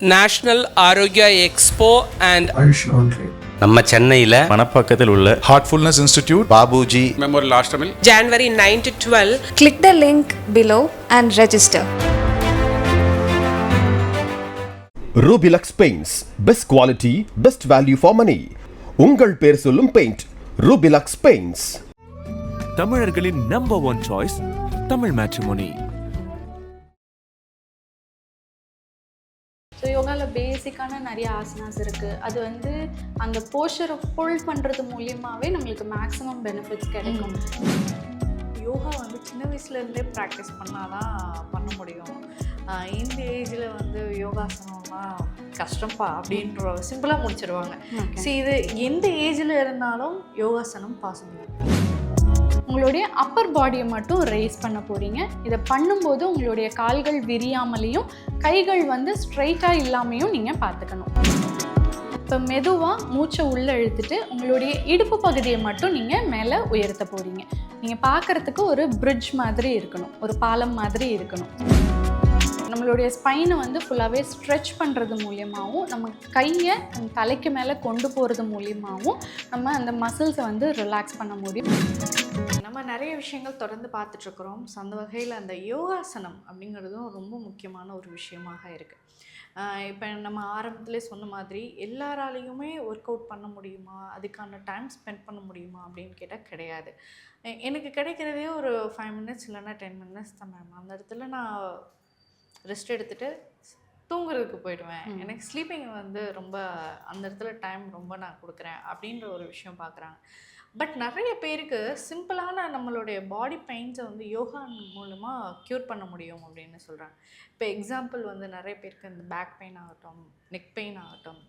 National Arokya expo and நம்ம சென்னையில் மணப்பாக்கத்தில் உள்ள Heartfulness Institute, Babuji Memorial Ashtamil. January 9 to 12. Click the link below and register. Rubilux Paints. Best quality, best value for money. உங்கள் பேர் சொல்லும் paint Rubilux Paints. தமிழர்களின் number one choice Tamil matrimony. So யோகாவில் பேசிக்கான நிறைய ஆசனாஸ் இருக்குது. அது வந்து அந்த போஸ்டரை ஹோல்ட் பண்ணுறது மூலியமாகவே நம்மளுக்கு மேக்ஸிமம் பெனிஃபிட்ஸ் கிடைக்கும். யோகா வந்து சின்ன வயசுலேருந்தே ப்ராக்டிஸ் பண்ணால் தான் பண்ண முடியும். இந்த ஏஜில் வந்து யோகாசனம்லாம் கஷ்டம்ப்பா அப்படின்ற சிம்பிளாக முடிச்சிடுவாங்க. ஸோ இது எந்த ஏஜில் இருந்தாலும் யோகாசனம் பாசிபிள். உங்களுடைய அப்பர் பாடியை மட்டும் ரேஸ் பண்ண போகிறீங்க. இதை பண்ணும்போது உங்களுடைய கால்கள் விரியாமலேயும் கைகள் வந்து ஸ்ட்ரைட்டாக இல்லாமையும் நீங்கள் பார்த்துக்கணும். இப்போ மெதுவாக மூச்சை உள்ளே இழுத்துட்டு உங்களுடைய இடுப்பு பகுதியை மட்டும் நீங்கள் மேலே உயர்த்த போகிறீங்க. நீங்கள் பார்க்குறதுக்கு ஒரு பிரிட்ஜ் மாதிரி இருக்கணும், ஒரு பாலம் மாதிரி இருக்கணும். நம்மளுடைய ஸ்பைனை வந்து ஃபுல்லாகவே ஸ்ட்ரெச் பண்ணுறது மூலியமாகவும் நம்ம கையை அந்த தலைக்கு மேலே கொண்டு போகிறது மூலியமாகவும் நம்ம அந்த மசில்ஸை வந்து ரிலாக்ஸ் பண்ண முடியும். நம்ம நிறைய விஷயங்கள் தொடர்ந்து பார்த்துட்ருக்குறோம். அந்த வகையில் அந்த யோகாசனம் அப்படிங்கிறதும் ரொம்ப முக்கியமான ஒரு விஷயமாக இருக்குது. இப்போ நம்ம ஆரம்பத்திலே சொன்ன மாதிரி எல்லாராலையுமே ஒர்க் அவுட் பண்ண முடியுமா, அதுக்கான டைம் ஸ்பெண்ட் பண்ண முடியுமா அப்படின்னு கேட்டால் கிடையாது. எனக்கு கிடைக்கிறதே ஒரு 5 minutes இல்லைன்னா 10 minutes தான் மேம். அந்த இடத்துல நான் ரெஸ்ட் எடுத்துகிட்டு தூங்குறதுக்கு போயிடுவேன். எனக்கு ஸ்லீப்பிங் வந்து ரொம்ப அந்த இடத்துல டைம் ரொம்ப நான் கொடுக்குறேன் அப்படின்ற ஒரு விஷயம் பார்க்குறாங்க. பட் நிறைய பேருக்கு சிம்பிளான நம்மளுடைய பாடி பெயின்ஸை வந்து யோகா மூலமாக க்யூர் பண்ண முடியும் அப்படின்னு சொல்கிறாங்க. இப்போ எக்ஸாம்பிள் வந்து நிறைய பேருக்கு இந்த பேக் பெயின் ஆகட்டும், நெக் பெயின் ஆகட்டும்,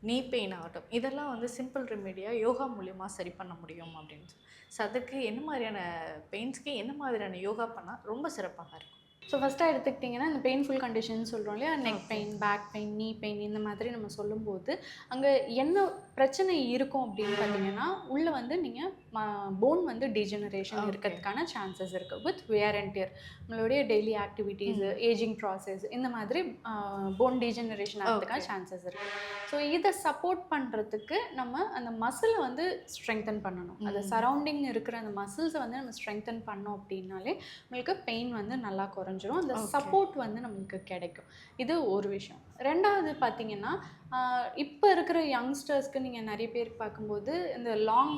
நீ பெயின் ஆகட்டும், இதெல்லாம் வந்து சிம்பிள் ரெமெடியாக யோகா மூலிமா சரி பண்ண முடியும் அப்படின்னு சொல்லி. ஸோ அதுக்கு என்ன மாதிரியான பெயின்ஸ்க்கு என்ன மாதிரியான யோகா பண்ணால் ரொம்ப சிறப்பாக இருக்கும்? ஸோ ஃபஸ்ட்டாக எடுத்துக்கிட்டிங்கன்னா இந்த பெயின்ஃபுல் கண்டிஷன் சொல்கிறோம் இல்லையா, நெக் பெயின், பேக் பெயின், நீ பெயின், இந்த மாதிரி நம்ம சொல்லும்போது அங்கே என்ன பிரச்சனை இருக்கும் அப்படின்னு பார்த்தீங்கன்னா உள்ளே வந்து நீங்கள் போன் வந்து டீஜெனரேஷன் இருக்கிறதுக்கான சான்சஸ் இருக்குது. வித் வியர் அண்ட் டியர், நம்மளுடைய டெய்லி ஆக்டிவிட்டீஸு, ஏஜிங் ப்ராசஸ், இந்த மாதிரி போன் டீஜெனரேஷன் ஆகிறதுக்கான சான்சஸ் இருக்குது. ஸோ இதை சப்போர்ட் பண்ணுறதுக்கு நம்ம அந்த மசிலை வந்து ஸ்ட்ரெங்தன் பண்ணணும். அது சரௌண்டிங் இருக்கிற அந்த மசில்ஸை வந்து நம்ம ஸ்ட்ரெங்தன் பண்ணோம் அப்படின்னாலே நம்மளுக்கு பெயின் வந்து நல்லா குறைஞ்சிரும். அந்த சப்போர்ட் வந்து நம்மளுக்கு கிடைக்கும். இது ஒரு விஷயம். ரெண்டாவது பார்த்தீங்கன்னா இப்போ இருக்கிற யங்ஸ்டர்ஸ்க்கு நீங்கள் நிறைய பேர் பார்க்கும்போது இந்த லாங்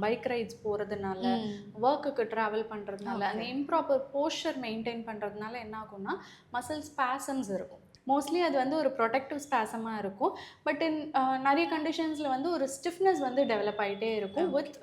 பைக் ரைட்ஸ் போகிறதுனால, ஒர்க்குக்கு ட்ராவல் பண்ணுறதுனால, அந்த இம்ப்ராப்பர் போஸ்டர் மெயின்டைன் பண்ணுறதுனால என்ன ஆகும்னா மசில் ஸ்பாசம்ஸ் இருக்கும். மோஸ்ட்லி அது வந்து ஒரு ப்ரொடெக்டிவ் ஸ்பாசமாக இருக்கும். பட் இன் நிறைய கண்டிஷன்ஸில் வந்து ஒரு ஸ்டிஃப்னஸ் வந்து டெவலப் ஆகிட்டே இருக்கும் வித்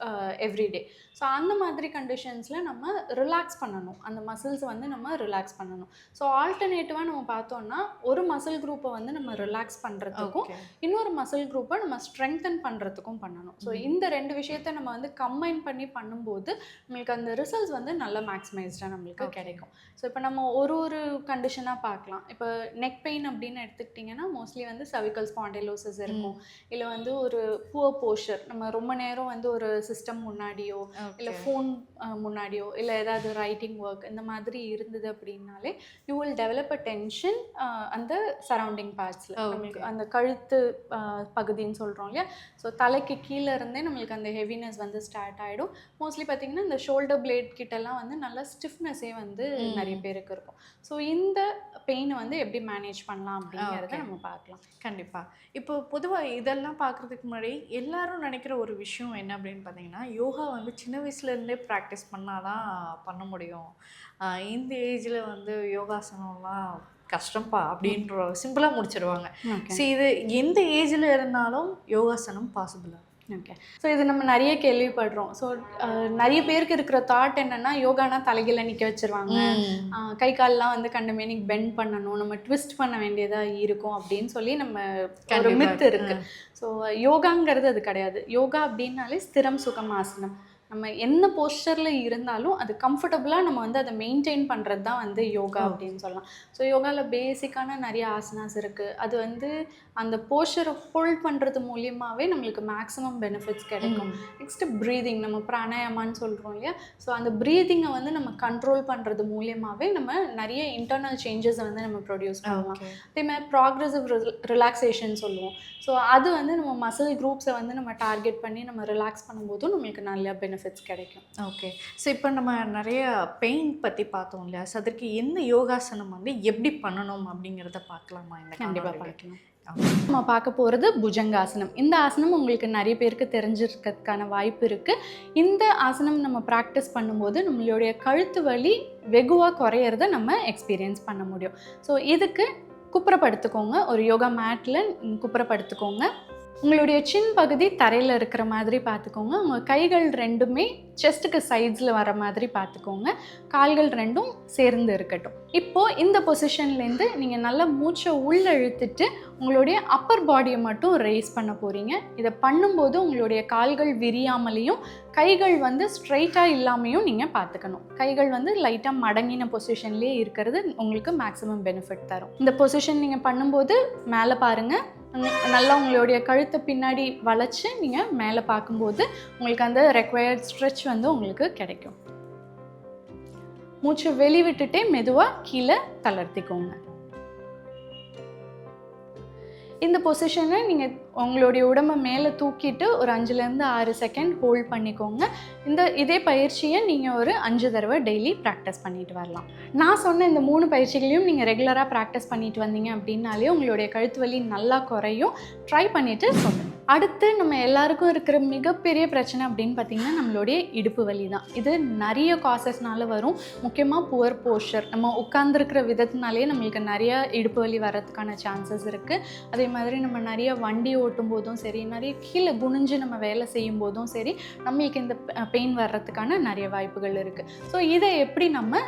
எவ்ரிடே. ஸோ அந்த மாதிரி கண்டிஷன்ஸில் நம்ம ரிலாக்ஸ் பண்ணணும், அந்த மசில்ஸை வந்து நம்ம ரிலாக்ஸ் பண்ணணும். ஸோ ஆல்டர்னேட்டிவாக நம்ம பார்த்தோன்னா ஒரு மசில் குரூப்பை வந்து நம்ம ரிலாக்ஸ் பண்ணுறதுக்கும் இன்னொரு மசில் குரூப்பை நம்ம ஸ்ட்ரெங்தன் பண்ணுறதுக்கும் பண்ணணும். ஸோ இந்த ரெண்டு விஷயத்தை நம்ம வந்து கம்பைன் பண்ணி பண்ணும்போது நம்மளுக்கு அந்த ரிசல்ட்ஸ் வந்து நல்ல மேக்ஸிமைஸ்டாக நம்மளுக்கு கிடைக்கும். ஸோ இப்போ நம்ம ஒரு கண்டிஷனாக பார்க்கலாம். இப்போ நெக் பெயின் அப்படின்னு எடுத்துக்கிட்டிங்கன்னா மோஸ்ட்லி வந்து cervical spondylosis இருக்கும், இல்லை வந்து ஒரு புவர் போஸ்டர், நம்ம ரொம்ப நேரம் வந்து ஒரு சிஸ்டம் முன்னாடியோ இல்லை ஃபோன் முன்னாடியோ இல்லை ஏதாவது ரைட்டிங் ஒர்க் இந்த மாதிரி இருந்தது அப்படின்னாலே you will develop a tension அந்த சரௌண்டிங் பார்ட்ஸில். நம்மளுக்கு அந்த கழுத்து பகுதின்னு சொல்கிறோம் இல்லையா, ஸோ தலைக்கு கீழே இருந்தே நம்மளுக்கு அந்த ஹெவினஸ் வந்து ஸ்டார்ட் ஆகிடும். மோஸ்ட்லி பார்த்திங்கன்னா இந்த ஷோல்டர் பிளேட் கிட்டலாம் வந்து நல்லா ஸ்டிஃப்னஸே வந்து நிறைய பேருக்கு இருக்கும். ஸோ இந்த பெயினை வந்து எப்படி மேனேஜ் பண்ணலாம் அப்படிங்கிறத நம்ம பார்க்கலாம். கண்டிப்பாக. இப்போ பொதுவாக இதெல்லாம் பார்க்குறதுக்கு முன்னாடி எல்லாரும் நினைக்கிற ஒரு விஷயம் என்ன அப்படின்னு பார்த்தீங்கன்னா, யோகா வந்து சின்ன வயசுலேருந்தே ப்ராக்டிஸ் பண்ணால் தான் பண்ண முடியும். இந்த ஏஜில் வந்து யோகாசனம்லாம் கஷ்டம்ப்பா அப்படின்ற சிம்பிளாக முடிச்சிடுவாங்க. ஸோ இது எந்த ஏஜில் இருந்தாலும் யோகாசனம் பாசிபிளாக? ஓகே. ஸோ இது நம்ம நிறைய கேள்விப்படுறோம். ஸோ நிறைய பேருக்கு இருக்கிற தாட் என்னென்னா யோகானா தலைகீழ நிற்க வச்சுருவாங்க, கை கால்லாம் வந்து கண்டமேனிக் பெண்ட் பண்ணணும், நம்ம ட்விஸ்ட் பண்ண வேண்டியதாக இருக்கும் அப்படின்னு சொல்லி நம்ம ஒரு மித்து இருக்குது. ஸோ யோகாங்கிறது அது கிடையாது. யோகா அப்படின்னாலே ஸ்திரம் சுகம் ஆசனம், நம்ம என்ன போஸ்டரில் இருந்தாலும் அது கம்ஃபர்டபுளாக நம்ம வந்து அதை மெயின்டைன் பண்ணுறது தான் வந்து யோகா அப்படின்னு சொல்லலாம். ஸோ யோகாவில் பேசிக்கான நிறைய ஆசனாஸ் இருக்குது. அது வந்து அந்த போஸ்டரை ஹோல்ட் பண்ணுறது மூலியமாகவே நம்மளுக்கு மேக்ஸிமம் பெனிஃபிட்ஸ் கிடைக்கும். நெக்ஸ்ட்டு ப்ரீதிங், நம்ம பிராணாயாமான்னு சொல்கிறோம் இல்லையா? ஸோ அந்த ப்ரீதிங்கை வந்து நம்ம கண்ட்ரோல் பண்ணுறது மூலியமாகவே நம்ம நிறைய இன்டர்னல் சேஞ்சஸை வந்து நம்ம ப்ரொடியூஸ் பண்ணலாம். அதே மாதிரி ப்ராக்ரெசிவ் ரிலாக்ஸேஷன் சொல்லுவோம். ஸோ அது வந்து நம்ம மசில் குரூப்ஸை வந்து நம்ம டார்கெட் பண்ணி நம்ம ரிலாக்ஸ் பண்ணும்போதும் நம்மளுக்கு நல்ல பெனிஃபிட்ஸ் கிடைக்கும். ஓகே. ஸோ இப்போ நம்ம நிறைய பெயின் பற்றி பார்த்தோம் இல்லையா? ஸோ அதற்கு என்ன யோகாசனம் வந்து எப்படி பண்ணணும் அப்படிங்கிறத பார்க்கலாமா? இந்த கண்டிப்பாக பார்க்கலாம். நம்ம பார்க்க போகிறது புஜங்காசனம். இந்த ஆசனம் உங்களுக்கு நிறைய பேருக்கு தெரிஞ்சிருக்கிறதுக்கான வாய்ப்பு இருக்குது. இந்த ஆசனம் நம்ம ப்ராக்டிஸ் பண்ணும்போது நம்மளுடைய கழுத்து வலி வெகுவாக குறையிறத நம்ம எக்ஸ்பீரியன்ஸ் பண்ண முடியும். ஸோ இதுக்கு குப்புறப்படுத்துக்கோங்க. ஒரு யோகா மேட்டில் குப்புறப்படுத்துக்கோங்க. உங்களுடைய சின் பகுதி தரையில் இருக்கிற மாதிரி பார்த்துக்கோங்க. உங்கள் கைகள் ரெண்டுமே செஸ்ட்டுக்கு சைட்ஸில் வர மாதிரி பார்த்துக்கோங்க. கால்கள் ரெண்டும் சேர்ந்து இருக்கட்டும். இப்போது இந்த பொசிஷன்லேருந்து நீங்கள் நல்லா மூச்சை உள்ளே இழுத்துட்டு உங்களுடைய அப்பர் பாடியை மட்டும் ரேஸ் பண்ண போகிறீங்க. இதை பண்ணும்போது உங்களுடைய கால்கள் விரியாமலையும் கைகள் வந்து ஸ்ட்ரைட்டாக இல்லாமையும் நீங்கள் பார்த்துக்கணும். கைகள் வந்து லைட்டாக மடங்கின பொசிஷன்லேயே இருக்கிறது உங்களுக்கு மேக்ஸிமம் பெனிஃபிட் தரும். இந்த பொசிஷன் நீங்கள் பண்ணும்போது மேலே பாருங்கள். நல்லா உங்களுடைய கழுத்தை பின்னாடி வளைச்சு நீங்கள் மேலே பார்க்கும்போது உங்களுக்கு அந்த ரெக்வயர்ட் ஸ்ட்ரெச் வந்து உங்களுக்கு கிடைக்கும். மூச்சு வெளிவிட்டுட்டே மெதுவாக கீழே தளர்த்திக்கோங்க. இந்த பொசிஷனை நீங்கள் உங்களுடைய உடம்பை மேலே தூக்கிட்டு ஒரு 5லேருந்து 6 செகண்ட் ஹோல்ட் பண்ணிக்கோங்க. இதே பயிற்சியை நீங்கள் ஒரு 5 தடவை டெய்லி ப்ராக்டிஸ் பண்ணிட்டு வரலாம். நான் சொன்ன இந்த 3 பயிற்சிகளையும் நீங்கள் ரெகுலராக ப்ராக்டிஸ் பண்ணிட்டு வந்தீங்க அப்படின்னாலே உங்களுடைய கழுத்து வலி நல்லா குறையும். ட்ரை பண்ணிவிட்டு சொல்லுங்கள். அடுத்து நம்ம எல்லாருக்கும் இருக்கிற மிகப்பெரிய பிரச்சனை அப்படின்னு பார்த்திங்கன்னா நம்மளுடைய இடுப்பு வலி தான். இது நிறைய காசஸ்னால வரும். முக்கியமாக புவர் போஸ்டர், நம்ம உட்கார்ந்துருக்கிற விதத்தினாலே நம்மளுக்கு நிறைய இடுப்பு வலி வர்றதுக்கான சான்சஸ் இருக்குது. அதே மாதிரி நம்ம நிறைய வண்டி ஓட்டும் போதும் சரி, நிறைய கீழே குனிஞ்சு நம்ம வேலை செய்யும் போதும் சரி, நம்மளுக்கு இந்த பெயின் வர்றதுக்கான நிறைய வாய்ப்புகள் இருக்குது. ஸோ இதை எப்படி நம்ம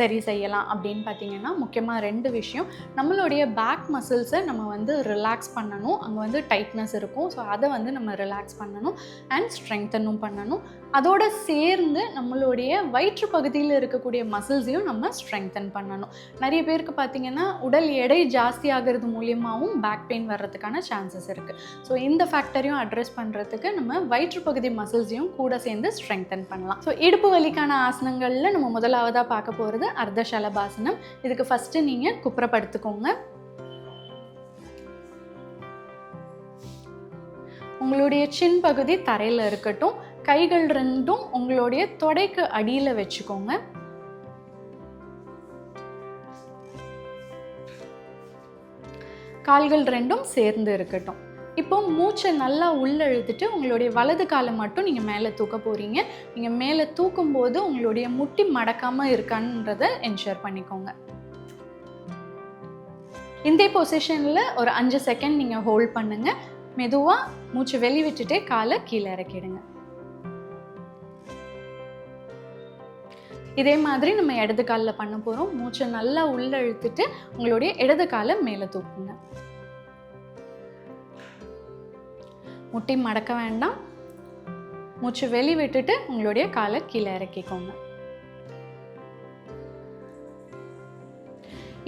சரி செய்யலாம் அப்படின்னு பார்த்திங்கன்னா முக்கியமாக 2 விஷயம். நம்மளுடைய பேக் மசில்ஸை நம்ம வந்து ரிலாக்ஸ் பண்ணணும். அங்கே வந்து டைட்னஸ் இருக்கும். ஸோ அதை வந்து நம்ம ரிலாக்ஸ் பண்ணணும் அண்ட் ஸ்ட்ரெங்தனும் பண்ணணும். அதோடு சேர்ந்து நம்மளுடைய வயிற்று பகுதியில் இருக்கக்கூடிய மசில்ஸையும் நம்ம ஸ்ட்ரெங்தன் பண்ணணும். நிறைய பேருக்கு பார்த்திங்கன்னா உடல் எடை ஜாஸ்தி ஆகிறது மூலியமாகவும் பேக் பெயின் வர்றதுக்கான சான்சஸ் இருக்குது. ஸோ இந்த ஃபேக்டரையும் அட்ரெஸ் பண்ணுறதுக்கு நம்ம வயிற்று பகுதி மசில்ஸையும் கூட சேர்ந்து ஸ்ட்ரெங்தன் பண்ணலாம். ஸோ இடுப்பு வலிக்கான ஆசனங்களில் நம்ம முதலாவதாக பார்க்க போகிறது அர்த்த ஷலபாசனம். இதுக்கு ஃபஸ்ட்டு நீங்கள் குப்புறப்படுத்துக்கோங்க. உங்களுடைய சின் பகுதி தரையில் இருக்கட்டும். கைகள் ரெண்டும் உங்களுடைய தொடைக்கு அடியில் வச்சுக்கோங்க. கால்கள் ரெண்டும் சேர்ந்து இருக்கட்டும். இப்போ மூச்சை நல்லா உள்ளே இழுத்துட்டு உங்களுடைய வலது காலை மட்டும் நீங்கள் மேலே தூக்க போகிறீங்க. நீங்கள் மேலே தூக்கும்போது உங்களுடைய முட்டி மடக்காமல் இருக்கான்றதை என்ஷூர் பண்ணிக்கோங்க. இந்த பொசிஷனில் ஒரு 5 செகண்ட் நீங்கள் ஹோல்ட் பண்ணுங்கள். மெதுவாக மூச்சு வெளிவிட்டுட்டே காலை கீழே இறக்கிடுங்க. இதே மாதிரி நம்ம இடது காலில் பண்ண போகிறோம். மூச்சை நல்லா உள்ளே இழுத்துட்டு உங்களுடைய இடது காலை மேலே தூக்குங்க. முட்டி மடக்க வேண்டாம். மூச்சு வெளி விட்டுட்டு உங்களுடைய காலை கீழே இறக்கிக்கோங்க.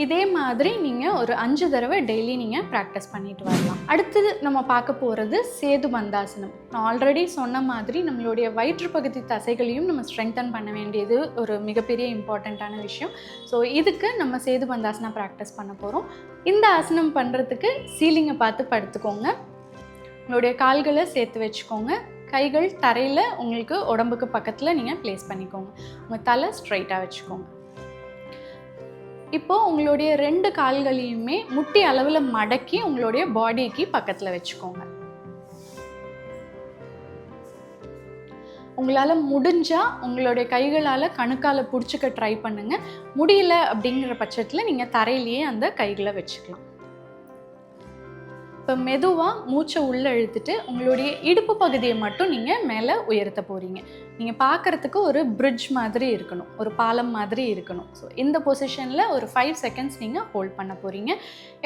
இதே மாதிரி நீங்கள் ஒரு 5 தடவை டெய்லி நீங்கள் ப்ராக்டிஸ் பண்ணிட்டு வரலாம். அடுத்தது நம்ம பார்க்க போகிறது சேது பந்தாசனம். நான் ஆல்ரெடி சொன்ன மாதிரி நம்மளுடைய வயிற்று பகுதி தசைகளையும் நம்ம ஸ்ட்ரெங்தன் பண்ண வேண்டியது ஒரு மிகப்பெரிய இம்பார்ட்டண்ட்டான விஷயம். ஸோ இதுக்கு நம்ம சேது பந்தாசனம் ப்ராக்டிஸ் பண்ண போகிறோம். இந்த ஆசனம் பண்ணுறதுக்கு சீலிங்கை பார்த்து படுத்துக்கோங்க. உங்களுடைய கால்களை சேர்த்து வச்சுக்கோங்க. கைகள் தரையில் உங்களுக்கு உடம்புக்கு பக்கத்தில் நீங்கள் ப்ளேஸ் பண்ணிக்கோங்க. உங்கள் தலை ஸ்ட்ரைட்டாக வச்சுக்கோங்க. இப்போது உங்களுடைய 2 கால்களையுமே முட்டி அளவில் மடக்கி உங்களுடைய பாடிக்கு பக்கத்தில் வச்சுக்கோங்க. உங்களால் முடிஞ்சால் உங்களுடைய கைகளால் கணுக்கால் பிடிச்சிக்க ட்ரை பண்ணுங்கள். முடியல அப்படிங்கிற பட்சத்தில் நீங்கள் தரையிலேயே அந்த கைகளை வச்சுக்கலாம். இப்போ மெதுவாக மூச்சை உள்ளே இழுத்துட்டு உங்களுடைய இடுப்பு பகுதியை மட்டும் நீங்கள் மேலே உயர்த்த போகிறீங்க. நீங்கள் பார்க்குறதுக்கு ஒரு பிரிட்ஜ் மாதிரி இருக்கணும், ஒரு பாலம் மாதிரி இருக்கணும். ஸோ இந்த பொசிஷனில் ஒரு 5 செகண்ட்ஸ் நீங்கள் ஹோல்ட் பண்ண போகிறீங்க.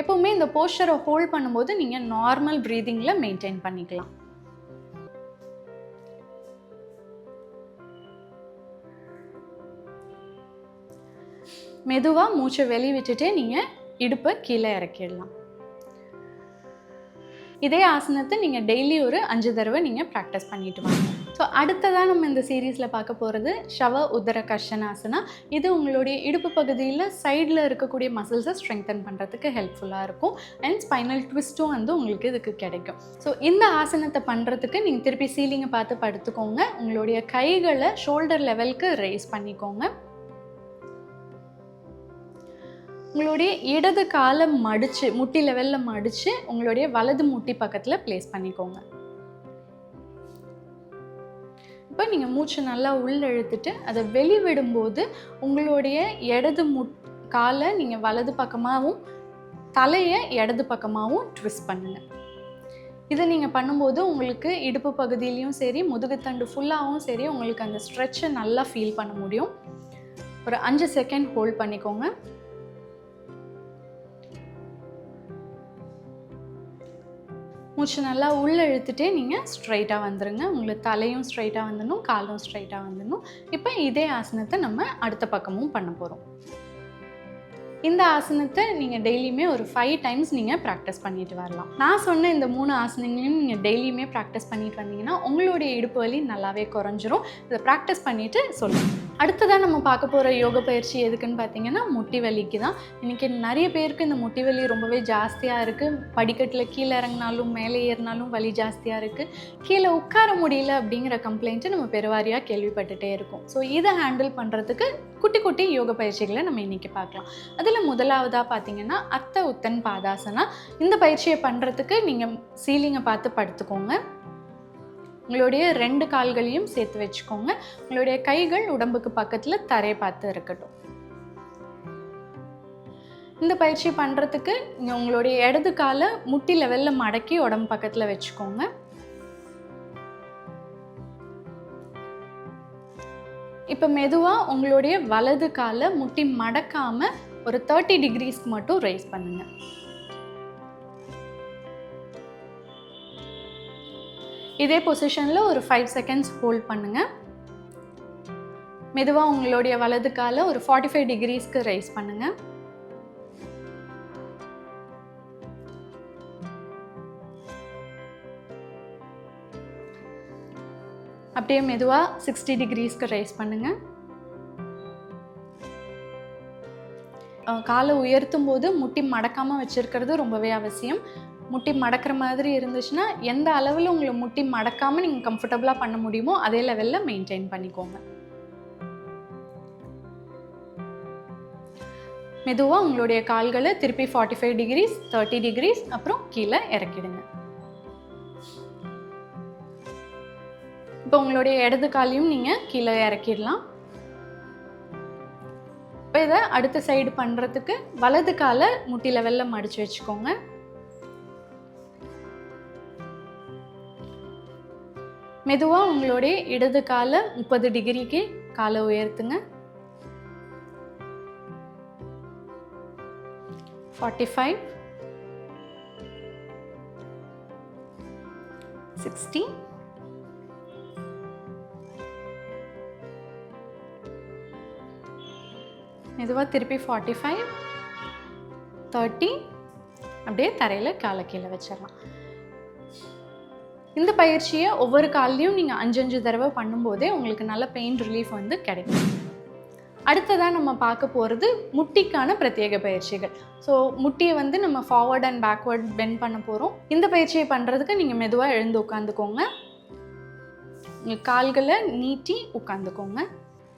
எப்போவுமே இந்த போஸ்டரை ஹோல்ட் பண்ணும்போது நீங்கள் நார்மல் ப்ரீதிங்கில் மெயின்டைன் பண்ணிக்கலாம். மெதுவாக மூச்சை வெளியே விட்டுட்டே நீங்கள் இடுப்பை கீழே இறக்கிடலாம். இதே ஆசனத்தை நீங்கள் டெய்லி ஒரு 5 தடவை நீங்கள் ப்ராக்டிஸ் பண்ணிட்டு வாங்க. ஸோ அடுத்ததாக நம்ம இந்த சீரீஸில் பார்க்க போகிறது ஷவ உதர கர்ஷனாசனா. இது உங்களுடைய இடுப்பு பகுதியில் சைடில் இருக்கக்கூடிய மசில்ஸை ஸ்ட்ரெங்தன் பண்ணுறதுக்கு ஹெல்ப்ஃபுல்லாக இருக்கும். அண்ட் ஸ்பைனல் ட்விஸ்ட்டும் வந்து உங்களுக்கு இதுக்கு கிடைக்கும். ஸோ இந்த ஆசனத்தை பண்ணுறதுக்கு நீங்கள் திருப்பி சீலிங்கை பார்த்து படுத்துக்கோங்க. உங்களுடைய கைகளை ஷோல்டர் லெவலுக்கு ரைஸ் பண்ணிக்கோங்க. உங்களுடைய இடது காலை மடித்து முட்டி லெவலில் மடித்து உங்களுடைய வலது முட்டி பக்கத்தில் ப்ளேஸ் பண்ணிக்கோங்க. இப்போ நீங்கள் மூச்சு நல்லா உள்ளெழுத்துட்டு அதை வெளிவிடும்போது உங்களுடைய இடது காலை நீங்கள் வலது பக்கமாகவும் தலையை இடது பக்கமாகவும் ட்விஸ்ட் பண்ணுங்கள். இதை நீங்கள் பண்ணும்போது உங்களுக்கு இடுப்பு பகுதியிலையும் சரி முதுகுத்தண்டு ஃபுல்லாகவும் சரி உங்களுக்கு அந்த ஸ்ட்ரெச்சை நல்லா ஃபீல் பண்ண முடியும். ஒரு 5 செகண்ட் ஹோல்ட் பண்ணிக்கோங்க. மூச்சு நல்லா உள்ளே இழுத்துட்டே நீங்கள் ஸ்ட்ரைட்டாக வந்துடுங்க. உங்களுக்கு தலையும் ஸ்ட்ரைட்டாக வந்துடணும், காலும் ஸ்ட்ரைட்டாக வந்துடணும். இப்போ இதே ஆசனத்தை நம்ம அடுத்த பக்கமும் பண்ண போகிறோம். இந்த ஆசனத்தை நீங்கள் டெய்லியுமே ஒரு 5 டைம்ஸ் நீங்கள் ப்ராக்டிஸ் பண்ணிட்டு வரலாம். நான் சொன்ன இந்த 3 ஆசனங்களையும் நீங்கள் டெய்லியுமே ப்ராக்டிஸ் பண்ணிட்டு வந்தீங்கன்னா உங்களுடைய இடுப்பு வலி நல்லாவே குறைஞ்சிரும். இதை ப்ராக்டிஸ் பண்ணிவிட்டு சொல்லுங்கள். அடுத்ததாக நம்ம பார்க்க போகிற யோக பயிற்சி எதுக்குன்னு பார்த்தீங்கன்னா முட்டி வலிக்கு தான். இன்றைக்கி நிறைய பேருக்கு இந்த முட்டி வலி ரொம்பவே ஜாஸ்தியாக இருக்குது. படிக்கட்டில் கீழே இறங்கினாலும் மேலே ஏறினாலும் வலி ஜாஸ்தியாக இருக்குது. கீழே உட்கார முடியல அப்படிங்கிற கம்ப்ளைண்ட்டு நம்ம பெருவாரியாக கேள்விப்பட்டுகிட்டே இருக்கோம். ஸோ இதை ஹேண்டில் பண்ணுறதுக்கு குட்டி குட்டி யோக பயிற்சிகளை நம்ம இன்றைக்கி பார்க்கலாம். அதில் முதலாவதாக பார்த்தீங்கன்னா அர்த்த உத்தன் பாதாசனா. இந்த பயிற்சியை பண்ணுறதுக்கு நீங்கள் சீலிங்கை பார்த்து படுத்துக்கோங்க. உங்களுடைய 2 கால்களையும் சேர்த்து வச்சுக்கோங்க. உங்களுடைய கைகள் உடம்புக்கு பக்கத்தில் தரையை பார்த்து இருக்கட்டும். இந்த பயிற்சி பண்ணுறதுக்கு நீங்கள் உங்களுடைய இடது காலை முட்டி லெவலில் மடக்கி உடம்பு பக்கத்தில் வச்சுக்கோங்க. இப்போ மெதுவாக உங்களுடைய வலது காலை முட்டி மடக்காமல் ஒரு 30 டிகிரிஸ்க்கு மட்டும் ரைஸ் பண்ணுங்கள். இதே பொசிஷனில் ஒரு 5 செகண்ட்ஸ் ஹோல்ட் பண்ணுங்கள். மெதுவாக உங்களுடைய வலது காலை ஒரு 45 டிகிரிஸ்க்கு ரைஸ் பண்ணுங்கள். அப்படியே மெதுவாக 60 டிகிரிஸ்க்கு ரைஸ் பண்ணுங்கள். காலை உயர்த்தும் போது முட்டி மடக்காமல் வச்சுருக்கிறது ரொம்பவே அவசியம். முட்டி மடக்கிற மாதிரி இருந்துச்சுன்னா எந்த அளவில் உங்களை முட்டி மடக்காமல் நீங்கள் கம்ஃபர்டபுளாக பண்ண முடியுமோ அதே லெவலில் மெயின்டைன் பண்ணிக்கோங்க. மெதுவாக உங்களுடைய கால்களை திருப்பி 45 டிகிரிஸ் 30 டிகிரிஸ் அப்புறம் கீழே இறக்கிடுங்க. இப்போ உங்களுடைய இடது காலையும் நீங்கள் கீழே இறக்கிடலாம். இப்போ இதை அடுத்த சைடு பண்ணுறதுக்கு வலது காலை முட்டி லெவலில் மடித்து வச்சுக்கோங்க. மெதுவாக உங்களுடைய இடது காலை 30 டிகிரிக்கு காலை உயர்த்துங்க. 45 60 மெதுவாக திருப்பி 45 30 அப்படியே தரையில் காலை கீழே வச்சிடலாம். இந்த பயிற்சியை ஒவ்வொரு காலையும் நீங்கள் 5 தடவை பண்ணும்போதே உங்களுக்கு நல்ல பெயின் ரிலீஃப் வந்து கிடைக்கும். அடுத்ததாக நம்ம பார்க்க போகிறது முட்டிக்கான பிரத்யேக பயிற்சிகள். ஸோ முட்டியை வந்து நம்ம ஃபார்வர்ட் அண்ட் பேக்வர்ட் பெண்ட் பண்ண போகிறோம். இந்த பயிற்சியை பண்ணுறதுக்கு நீங்கள் மெதுவாக எழுந்து உட்காந்துக்கோங்க. உங்கள் கால்களை நீட்டி உட்காந்துக்கோங்க.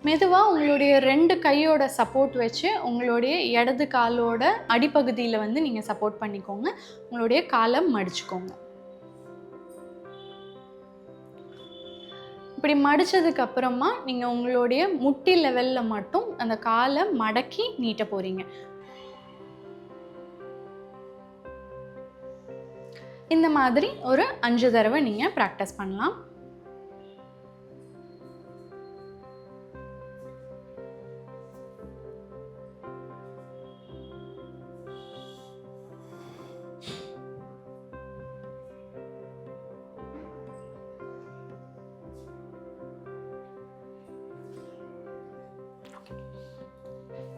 மெதுவாக உங்களுடைய 2 கையோட சப்போர்ட் வச்சு உங்களுடைய இடது காலோட அடிப்பகுதியில் வந்து நீங்கள் சப்போர்ட் பண்ணிக்கோங்க. உங்களுடைய காலை மடிச்சுக்கோங்க. இப்படி மடித்ததுக்கு அப்புறமா நீங்கள் உங்களுடைய முட்டி லெவலில் மட்டும் அந்த காலை மடக்கி நீட்ட போகிறீங்க. இந்த மாதிரி ஒரு 5 தடவை நீங்கள் ப்ராக்டிஸ் பண்ணலாம்.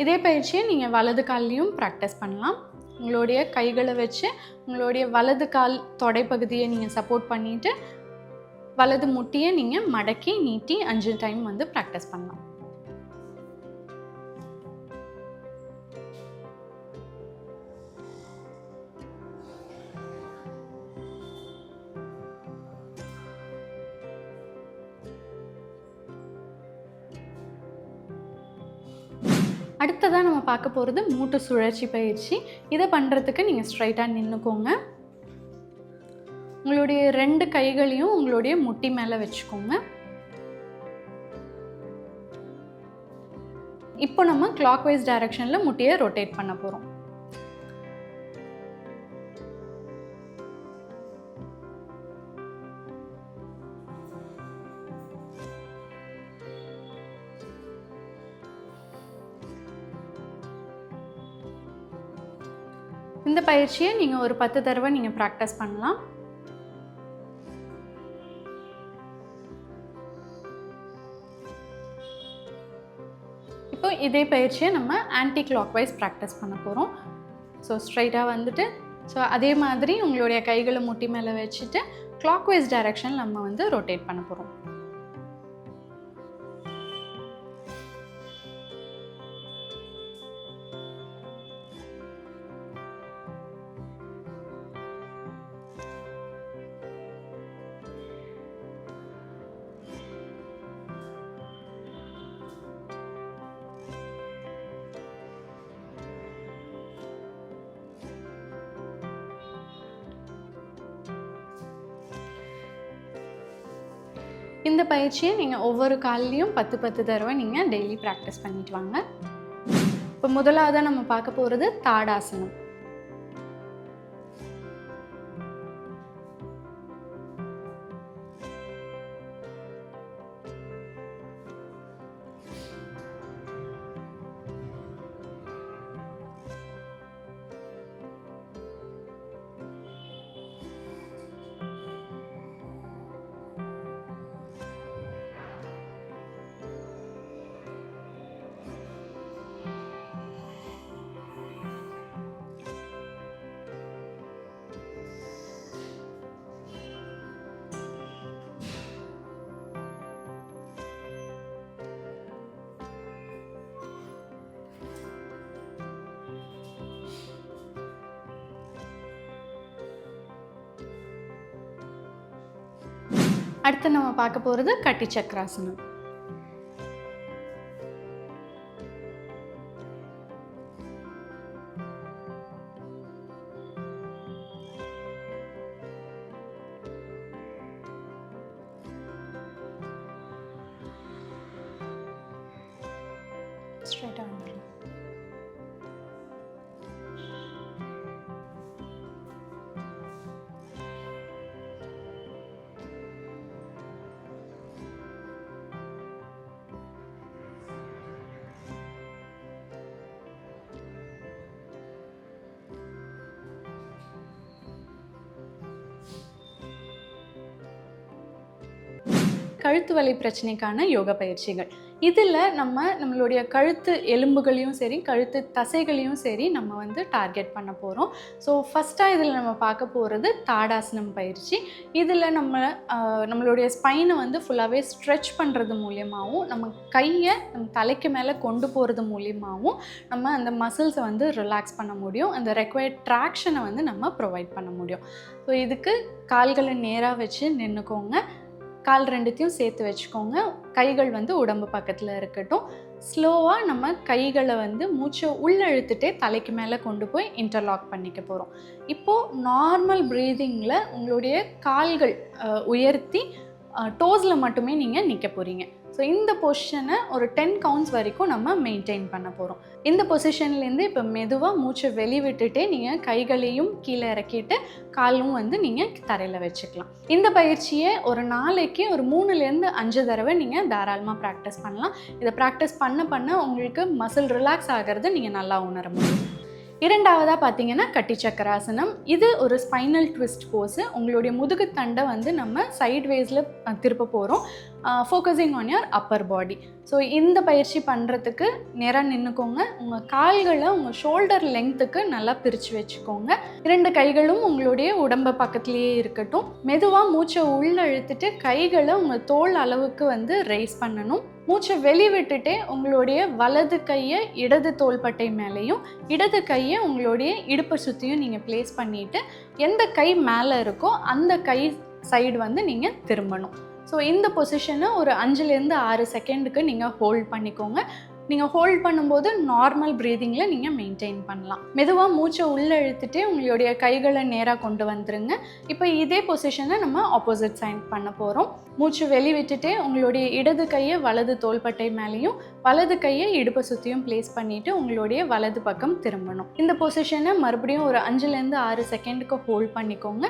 இதே பயிற்சியை நீங்கள் வலது கால்லையும் ப்ராக்டிஸ் பண்ணலாம். உங்களுடைய கைகளை வச்சு உங்களுடைய வலது கால் தொடைப்பகுதியை நீங்கள் சப்போர்ட் பண்ணிவிட்டு வலது முட்டியை நீங்கள் மடக்கி நீட்டி 5 டைம் வந்து ப்ராக்டிஸ் பண்ணலாம். அடுத்ததாக நம்ம பார்க்க போகிறது மூட்டு சுழற்சி பயிற்சி. இதை பண்ணுறதுக்கு நீங்கள் ஸ்ட்ரைட்டாக நின்றுக்கோங்க. உங்களுடைய 2 கைகளையும் உங்களுடைய முட்டி மேலே வச்சுக்கோங்க. இப்போ நம்ம கிளாக் வைஸ் டைரக்ஷனில் முட்டியை ரொட்டேட் பண்ண போகிறோம். இந்த பயிற்சியை நீங்கள் ஒரு 10 தடவை நீங்கள் ப்ராக்டிஸ் பண்ணலாம். இப்போ இதே பயிற்சியை நம்ம ஆன்டி கிளாக் வைஸ் ப்ராக்டிஸ் பண்ண போகிறோம். ஸோ ஸ்ட்ரைட்டாக வந்துட்டு ஸோ அதே மாதிரி உங்களுடைய கைகளை முட்டி மேலே வச்சுட்டு கிளாக் வைஸ் டைரக்ஷன் நம்ம வந்து ரொட்டேட் பண்ண போகிறோம். இந்த பயிற்சியை நீங்கள் ஒவ்வொரு கால்லையும் 10 தடவை நீங்கள் டெய்லி ப்ராக்டிஸ் பண்ணிட்டு வாங்க. இப்போ முதலாவதாக நம்ம பார்க்க போகிறது தாடாசனம். அடுத்து நம்ம பார்க்க போகிறது கட்டி சக்கராசனம். ஸ்ட்ரைட்டாக வந்துடலாம். கழுத்து வலி பிரச்சனைக்கான யோகா பயிற்சிகள். இதில் நம்மளுடைய கழுத்து எலும்புகளையும் சரி கழுத்து தசைகளையும் சரி நம்ம வந்து டார்கெட் பண்ண போகிறோம். ஸோ ஃபஸ்ட்டாக இதில் நம்ம பார்க்க போகிறது தாடாசனம் பயிற்சி. இதில் நம்மளுடைய ஸ்பைனை வந்து ஃபுல்லாகவே ஸ்ட்ரெச் பண்ணுறது மூலியமாகவும் நம்ம கையை நம்ம தலைக்கு மேலே கொண்டு போகிறது மூலியமாகவும் நம்ம அந்த மசில்ஸை வந்து ரிலாக்ஸ் பண்ண முடியும். அந்த ரெக்வயர்ட் ட்ராக்ஷனை வந்து நம்ம ப்ரொவைட் பண்ண முடியும். ஸோ இதுக்கு கால்களை நேராக வச்சு நின்றுக்கோங்க. கால் 2த்தையும் சேர்த்து வச்சுக்கோங்க. கைகள் வந்து உடம்பு பக்கத்தில் இருக்கட்டும். ஸ்லோவாக நம்ம கைகளை வந்து மூச்சை உள்ளழுத்துட்டே தலைக்கு மேலே கொண்டு போய் இன்டர்லாக் பண்ணிக்க போகிறோம். இப்போது நார்மல் ப்ரீதிங்கில் உங்களுடைய கால்கள் உயர்த்தி டோஸில் மட்டுமே நீங்கள் நிற்க போகிறீங்க. ஸோ இந்த பொசிஷனை ஒரு 10 கவுண்ட்ஸ் வரைக்கும் நம்ம மெயின்டைன் பண்ண போகிறோம். இந்த பொசிஷன்லேருந்து இப்போ மெதுவாக மூச்சை வெளிவிட்டுட்டே நீங்கள் கைகளையும் கீழே இறக்கிட்டு காலும் வந்து நீங்கள் தரையில் வச்சுக்கலாம். இந்த பயிற்சியை ஒரு நாளைக்கு ஒரு 3லேருந்து 5 தடவை நீங்கள் தாராளமாக ப்ராக்டிஸ் பண்ணலாம். இதை ப்ராக்டிஸ் பண்ண உங்களுக்கு மசில் ரிலாக்ஸ் ஆகிறது நீங்கள் நல்லா உணர முடியும். இரண்டாவதாக பார்த்தீங்கன்னா கட்டி சக்கராசனம். இது ஒரு ஸ்பைனல் ட்விஸ்ட் போஸு. உங்களுடைய முதுகுத்தண்டை வந்து நம்ம சைட்வேஸில் திருப்ப போகிறோம், focusing on your Appar body. So இந்த பயிற்சி பண்ணுறதுக்கு நேராக நின்றுக்கோங்க. உங்கள் கால்களை உங்கள் ஷோல்டர் லெங்க்த்துக்கு நல்லா பிரித்து வச்சுக்கோங்க. 2 கைகளும் உங்களுடைய உடம்பை பக்கத்துலேயே இருக்கட்டும். மெதுவாக மூச்சை உள்ள இழுத்துட்டு கைகளை உங்கள் தோள் அளவுக்கு வந்து ரைஸ் பண்ணணும். மூச்சை வெளிவிட்டுட்டே உங்களுடைய வலது கையை இடது தோள்பட்டை மேலேயும் இடது கையை உங்களுடைய இடுப்பை சுற்றியும் நீங்கள் ப்ளேஸ் பண்ணிவிட்டு எந்த கை மேலே இருக்கோ அந்த கை சைடு வந்து நீங்கள் திரும்பணும். ஸோ இந்த பொசிஷனை ஒரு 5லேருந்து 6 செகண்டுக்கு நீங்கள் ஹோல்ட் பண்ணிக்கோங்க. நீங்கள் ஹோல்ட் பண்ணும்போது நார்மல் ப்ரீதிங்கில் நீங்கள் மெயின்டைன் பண்ணலாம். மெதுவாக மூச்சை உள்ளே இழுத்துட்டு உங்களுடைய கைகளை நேராக கொண்டு வந்துருங்க. இப்போ இதே பொசிஷனை நம்ம ஆப்போசிட் சைட் பண்ண போகிறோம். மூச்சு வெளிவிட்டுட்டே உங்களுடைய இடது கையை வலது தோள்பட்டை மேலேயும் வலது கையை இடுப்பை சுற்றியும் ப்ளேஸ் பண்ணிவிட்டு உங்களுடைய வலது பக்கம் திரும்பணும். இந்த பொசிஷனை மறுபடியும் ஒரு 5லேருந்து 6 செகண்டுக்கு ஹோல்ட் பண்ணிக்கோங்க.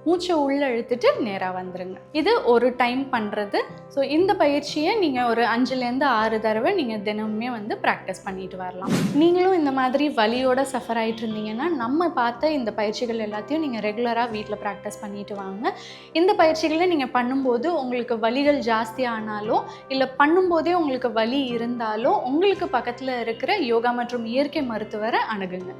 மூச்சை உள்ளே இழுத்துட்டு நேராக வந்துடுங்க. இது ஒரு டைம் பண்ணுறது. ஸோ இந்த பயிற்சியை நீங்கள் ஒரு 5லேருந்து 6 தடவை நீங்கள் தினமுமே வந்து ப்ராக்டிஸ் பண்ணிட்டு வரலாம். நீங்களும் இந்த மாதிரி வலியோடு சஃபர் ஆகிட்டு இருந்தீங்கன்னா நம்ம பார்த்த இந்த பயிற்சிகள் எல்லாத்தையும் நீங்கள் ரெகுலராக வீட்டில் ப்ராக்டிஸ் பண்ணிட்டு வாங்க. இந்த பயிற்சிகளை நீங்கள் பண்ணும்போது உங்களுக்கு வலிகள் ஜாஸ்தி ஆனாலோ இல்லை பண்ணும்போதே உங்களுக்கு வலி இருந்தாலோ உங்களுக்கு பக்கத்தில் இருக்கிற யோகா மற்றும் இயற்கை மருத்துவரை அணுகுங்க.